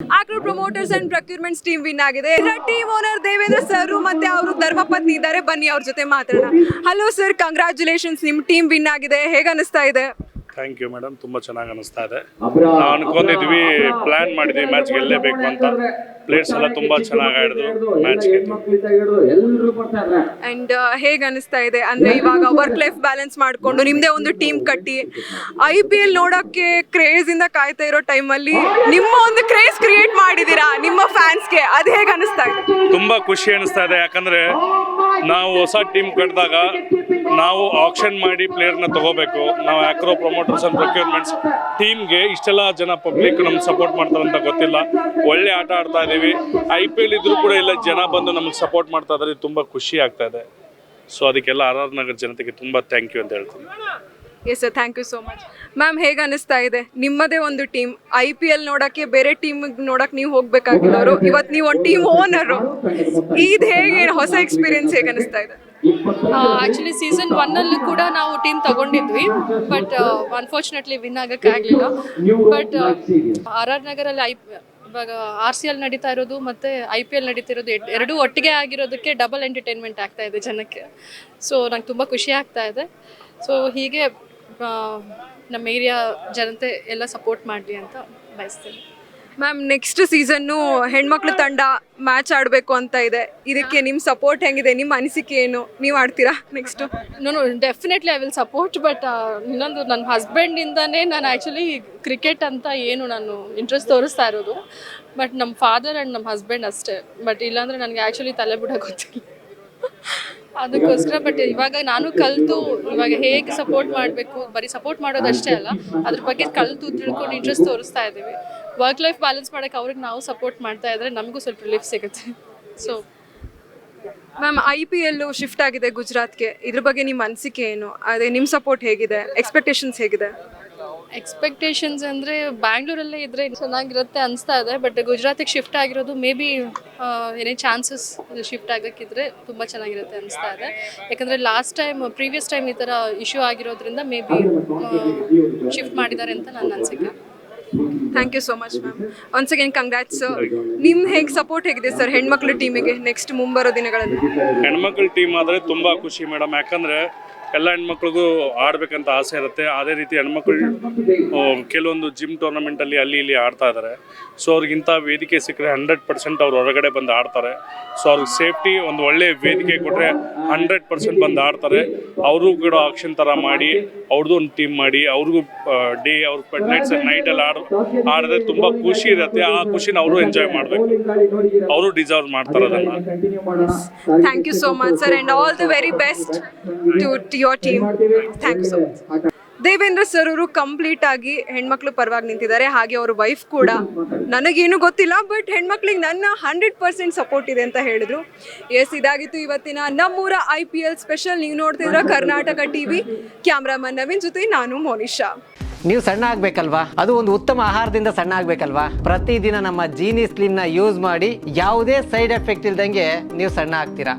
ಆಕ್ರೋ promoters and ಪ್ರೊಕ್ಯೂರ್ಮೆಂಟ್ಸ್ team win ಆಗಿದೆ. ಇದರ team owner Devendra sir ಮತ್ತೆ ಅವರು ಧರ್ಮಪತ್ನಿ ಇದ್ದಾರೆ. ಬನ್ನಿ ಅವ್ರ ಜೊತೆ ಮಾತಾಡೋಣ. ಹಲೋ ಸರ್, ಕಂಗ್ರಾಚುಲೇಷನ್ಸ್, ನಿಮ್ಮ ಟೀಮ್ ವಿನ್ ಆಗಿದೆ. ಹೇಗೆ ಅನಿಸ್ತಾ ಇದೆ? ಥ್ಯಾಂಕ್ ಯು ಮೇಡಮ್, ತುಂಬ ಚೆನ್ನಾಗಿ ಅನಿಸ್ತಾ ಇದೆ. ನಾವು ಅನ್ಕೊಂಡಿದ್ವಿ, ಪ್ಲಾನ್ ಮಾಡಿದ್ವಿ ಮ್ಯಾಚ್ ಗೆಲ್ಲೇಬೇಕು ಅಂತ. ಪ್ಲೇಯರ್ಸ್ ಎಲ್ಲ ತುಂಬ ಚೆನ್ನಾಗಿ ಆಡಿದ್ರು, ಮ್ಯಾಚ್ ಗೆದ್ದು. ಅಂಡ್ ಹೇಗೆ ಅನಿಸ್ತಾ ಇದೆ ಅಂದ್ರೆ ಇವಾಗ ವರ್ಕ್ ಲೈಫ್ ಬ್ಯಾಲೆನ್ಸ್ ಮಾಡಿಕೊಂಡು ನಿಮ್ಮದೇ ಒಂದು ಟೀಮ್ ಕಟ್ಟಿ IPL ನೋಡೋಕ್ಕೆ ಕ್ರೇಜ್ ಇಂದ ಕಾಯ್ತಾ ಇರೋ ಟೈಮಲ್ಲಿ ನಿಮ್ಮ ಒಂದು ಕ್ರೇಜ್ ಕ್ರಿಯೇಟ್ ಮಾಡಿದ್ದೀರಾ ನಿಮ್ಮ ಫ್ಯಾನ್ಸ್ಗೆ, ಅದು ಹೇಗೆ ಅನಿಸ್ತಾ ಇದೆ? ತುಂಬ ಖುಷಿ ಅನಿಸ್ತಾ ಇದೆ. ಯಾಕಂದರೆ ನಾವು ಹೊಸ ಟೀಮ್ ಕಟ್ಟಿದಾಗ ನಾವು ಆಕ್ಷನ್ ಮಾಡಿ ಪ್ಲೇಯರ್ನ ತಗೋಬೇಕು. ನಾವು ಆಕ್ರೋ ಪ್ರಮೋಟರ್ಸ್ ಅಂಡ್ ಪ್ರೊಕ್ಯೂರ್ಮೆಂಟ್ಸ್ ಟೀಮ್ಗೆ ಇಷ್ಟೆಲ್ಲ ಜನ ಪಬ್ಲಿಕ್ ನಮ್ಗೆ ಸಪೋರ್ಟ್ ಮಾಡ್ತಾರೆ ಅಂತ ಗೊತ್ತಿಲ್ಲ. ಒಳ್ಳೆ ಆಟ ಆಡ್ತಾ ಇದ್ದೀವಿ. IPL ಇದ್ರೂ ಕೂಡ ಎಲ್ಲ ಜನ ಬಂದು ನಮಗೆ ಸಪೋರ್ಟ್ ಮಾಡ್ತಾ ಇದ್ದಾರೆ, ತುಂಬ ಖುಷಿ ಆಗ್ತಾ ಇದೆ. ಸೊ ಅದಕ್ಕೆಲ್ಲ RR ನಗರ ಜನತೆಗೆ ತುಂಬ ಥ್ಯಾಂಕ್ ಯು ಅಂತ ಹೇಳ್ತೀನಿ. Yes sir, thank you so much. Ma'am, ಹೇಗೆ ಅನಿಸ್ತಾ ಇದೆ? ನಿಮ್ಮದೇ ಒಂದು ಟೀಮ್ IPL ನೋಡೋಕ್ಕೆ ಬೇರೆ ಟೀಮ್ ನೋಡೋಕೆ ನೀವು ಹೋಗಬೇಕಾಗಿದ್ದವರು, ಇವತ್ತು ನೀವು ಒಂದು ಟೀಮ್ ಓನರು. ಇದು ಹೇಗೆ ಹೊಸ ಎಕ್ಸ್ಪೀರಿಯನ್ಸ್ ಹೇಗೆ ಅನಿಸ್ತಾ ಇದೆ? ಆ್ಯಕ್ಚುಲಿ ಸೀಸನ್ 1 ಕೂಡ ನಾವು ಟೀಮ್ ತಗೊಂಡಿದ್ವಿ, ಬಟ್ ಅನ್ಫಾರ್ಚುನೇಟ್ಲಿ ವಿನ್ ಆಗೋಕ್ಕಾಗಲಿಲ್ಲ. ಬಟ್ RR ನಗರಲ್ಲಿ ಇವಾಗ RCL ನಡೀತಾ ಇರೋದು ಮತ್ತು IPL ನಡೀತಿರೋದು ಎರಡೂ ಒಟ್ಟಿಗೆ ಆಗಿರೋದಕ್ಕೆ ಡಬಲ್ ಎಂಟರ್ಟೈನ್ಮೆಂಟ್ ಆಗ್ತಾ ಇದೆ ಜನಕ್ಕೆ. ಸೊ ನಂಗೆ ತುಂಬ ಖುಷಿ ಆಗ್ತಾ ಇದೆ. ಸೊ ಹೀಗೆ ನಮ್ಮ ಏರಿಯಾ ಜನತೆ ಎಲ್ಲ ಸಪೋರ್ಟ್ ಮಾಡಲಿ ಅಂತ ಬಯಸ್ತೀನಿ. ಮ್ಯಾಮ್, ನೆಕ್ಸ್ಟ್ ಸೀಸನ್ನು ಹೆಣ್ಮಕ್ಳು ತಂಡ ಮ್ಯಾಚ್ ಆಡಬೇಕು ಅಂತ ಇದೆ. ಇದಕ್ಕೆ ನಿಮ್ಮ ಸಪೋರ್ಟ್ ಹೆಂಗಿದೆ? ನಿಮ್ಮ ಅನಿಸಿಕೆ ಏನು? ನೀವು ಆಡ್ತೀರಾ ನೆಕ್ಸ್ಟು? ನಾನು definitely I will support. But ಇನ್ನೊಂದು, ನನ್ನ ಹಸ್ಬೆಂಡಿಂದನೇ ನಾನು ಆ್ಯಕ್ಚುಲಿ ಕ್ರಿಕೆಟ್ ಅಂತ ಏನು ನಾನು ಇಂಟ್ರೆಸ್ಟ್ ತೋರಿಸ್ತಾ ಇರೋದು. ಬಟ್ ನಮ್ಮ ಫಾದರ್ ಆ್ಯಂಡ್ ನಮ್ಮ ಹಸ್ಬೆಂಡ್ ಅಷ್ಟೇ. ಬಟ್ ಇಲ್ಲಾಂದರೆ ನನಗೆ ಆ್ಯಕ್ಚುಲಿ ತಲೆ ಬಿಡೋಕೆ ಗೊತ್ತಿಲ್ಲ ಅದಕ್ಕೋಸ್ಕರ. ಬಟ್ ಇವಾಗ ನಾನು ಕಲಿತು ಇವಾಗ ಹೇಗೆ ಸಪೋರ್ಟ್ ಮಾಡಬೇಕು, ಬರೀ ಸಪೋರ್ಟ್ ಮಾಡೋದಷ್ಟೇ ಅಲ್ಲ, ಅದ್ರ ಬಗ್ಗೆ ಕಲಿತು ತಿಳ್ಕೊಂಡು ಇಂಟ್ರೆಸ್ಟ್ ತೋರಿಸ್ತಾ ಇದ್ದೀವಿ. ವರ್ಕ್ ಲೈಫ್ ಬ್ಯಾಲೆನ್ಸ್ ಮಾಡೋಕ್ಕೆ ಅವ್ರಿಗೆ ನಾವು ಸಪೋರ್ಟ್ ಮಾಡ್ತಾ ಇದ್ದರೆ ನಮಗೂ ಸ್ವಲ್ಪ ರಿಲೀಫ್ ಸಿಗುತ್ತೆ. ಸೊ ಮ್ಯಾಮ್, IPL ಶಿಫ್ಟ್ ಆಗಿದೆ ಗುಜರಾತ್ಗೆ, ಇದ್ರ ಬಗ್ಗೆ ನಿಮ್ಮ ಅನಿಸಿಕೆ ಏನು? ಅದೇ ನಿಮ್ಮ ಸಪೋರ್ಟ್ ಹೇಗಿದೆ? ಎಕ್ಸ್ಪೆಕ್ಟೇಷನ್ಸ್ ಹೇಗಿದೆ? ಎಕ್ಸ್ಪೆಕ್ಟೇಷನ್ಸ್ ಅಂದರೆ ಬ್ಯಾಂಗ್ಳೂರಲ್ಲೇ ಇದ್ದರೆ ಚೆನ್ನಾಗಿರುತ್ತೆ ಅನಿಸ್ತಾ ಇದೆ. ಬಟ್ ಗುಜರಾತಿಗೆ ಶಿಫ್ಟ್ ಆಗಿರೋದು ಮೇ ಬಿ ಏನೇ ಚಾನ್ಸಸ್ ಶಿಫ್ಟ್ ಆಗೋಕ್ಕಿದ್ರೆ ತುಂಬ ಚೆನ್ನಾಗಿರುತ್ತೆ ಅನಿಸ್ತಾ ಇದೆ. ಯಾಕಂದರೆ ಪ್ರೀವಿಯಸ್ ಟೈಮ್ ಈ ಥರ ಇಶ್ಯೂ ಆಗಿರೋದ್ರಿಂದ ಮೇ ಬಿ ಶಿಫ್ಟ್ ಮಾಡಿದ್ದಾರೆ ಅಂತ ನನ್ನ ಅನಿಸಿಕೆ. Thank you so much ma'am. Once again congrats. ನಿಮ್ಮ ಹೇಗೆ ಸಪೋರ್ಟ್ ಹೇಗಿದೆ ಸರ್ ಹೆಣ್ಮಕ್ಳು ಟೀಮಿಗೆ ನೆಕ್ಸ್ಟ್ ಮುಂಬರೋ ದಿನಗಳಲ್ಲಿ? ಹೆಣ್ಮಕ್ಳ ಟೀಮ್ ಆದರೆ ತುಂಬ ಖುಷಿ ಮೇಡಮ್. ಯಾಕಂದರೆ ಎಲ್ಲ ಹೆಣ್ಮಕ್ಳಿಗೂ ಆಡಬೇಕಂತ ಆಸೆ ಇರುತ್ತೆ. ಅದೇ ರೀತಿ ಹೆಣ್ಮಕ್ಳು ಕೆಲವೊಂದು ಜಿಮ್ ಟೂರ್ನಮೆಂಟಲ್ಲಿ ಅಲ್ಲಿ ಇಲ್ಲಿ ಆಡ್ತಾ ಇದ್ದಾರೆ. ಸೊ ಅವ್ರಿಗಿಂತ ವೇದಿಕೆ ಸಿಕ್ಕರೆ 100% ಅವ್ರು ಹೊರಗಡೆ ಬಂದು ಆಡ್ತಾರೆ. ಸೊ ಅವ್ರಿಗೆ ಸೇಫ್ಟಿ ಒಂದು ಒಳ್ಳೆ ವೇದಿಕೆ ಕೊಟ್ಟರೆ 100% ಬಂದು ಆಡ್ತಾರೆ. ಅವರು ಕೂಡ ಆಕ್ಷನ್ ಥರ ಮಾಡಿ ಅವ್ರದ್ದು ಒಂದು ಟೀಮ್ ಮಾಡಿ ಅವ್ರಿಗೂ ಡೇ ಅವ್ರ ನೈಟ್ಸ್ ನೈಟಲ್ಲಿ ಆಡಿದ್ರೆ ತುಂಬ ಖುಷಿ ಇರುತ್ತೆ. ಆ ಖುಷಿನ ಅವರು ಎಂಜಾಯ್ ಮಾಡಬೇಕು, ಅವರು ಡಿಸರ್ವ್ ಮಾಡ್ತಾರೆ ಅದನ್ನು. Thank you so much sir, and all the very best to your team. Thank you so much. Devendra sir ಅವರು ಕಂಪ್ಲೀಟ್ ಆಗಿ ಹೆಣ್ಮಕ್ಳು ಪರವಾಗಿ ನಿಂತಿದ್ದಾರೆ. ಹಾಗೆ ಅವ್ರ ವೈಫ್ ಕೂಡ, ನನಗೇನು ಗೊತ್ತಿಲ್ಲ ಬಟ್ ಹೆಣ್ಮಕ್ಳಿಗೆ ನನ್ನ 100% ಸಪೋರ್ಟ್ ಇದೆ ಅಂತ ಹೇಳಿದ್ರು. ಎಸ್, ಇದಾಗಿತ್ತು ಇವತ್ತಿನ ನಮ್ಮೂರ IPL ಸ್ಪೆಷಲ್. ನೀವು ನೋಡ್ತಿದ್ರ ಕರ್ನಾಟಕ TV. ಕ್ಯಾಮ್ರಾಮನ್ ನವೀನ್ ಜೊತೆ ನಾನು ಮೋನಿಶಾ. ನೀವು ಸಣ್ಣ ಆಗಬೇಕಲ್ವಾ? ಅದು ಒಂದು ಉತ್ತಮ ಆಹಾರದಿಂದ ಸಣ್ಣ ಆಗಬೇಕಲ್ವಾ? ಪ್ರತಿದಿನ ನಮ್ಮ ಜೀನಿ ಸ್ಲಿಮ್ನ ಯೂಸ್ ಮಾಡಿ ಯಾವುದೇ ಸೈಡ್ ಎಫೆಕ್ಟ್ ಇಲ್ದಂಗೆ ನೀವು ಸಣ್ಣ ಆಗ್ತೀರಾ.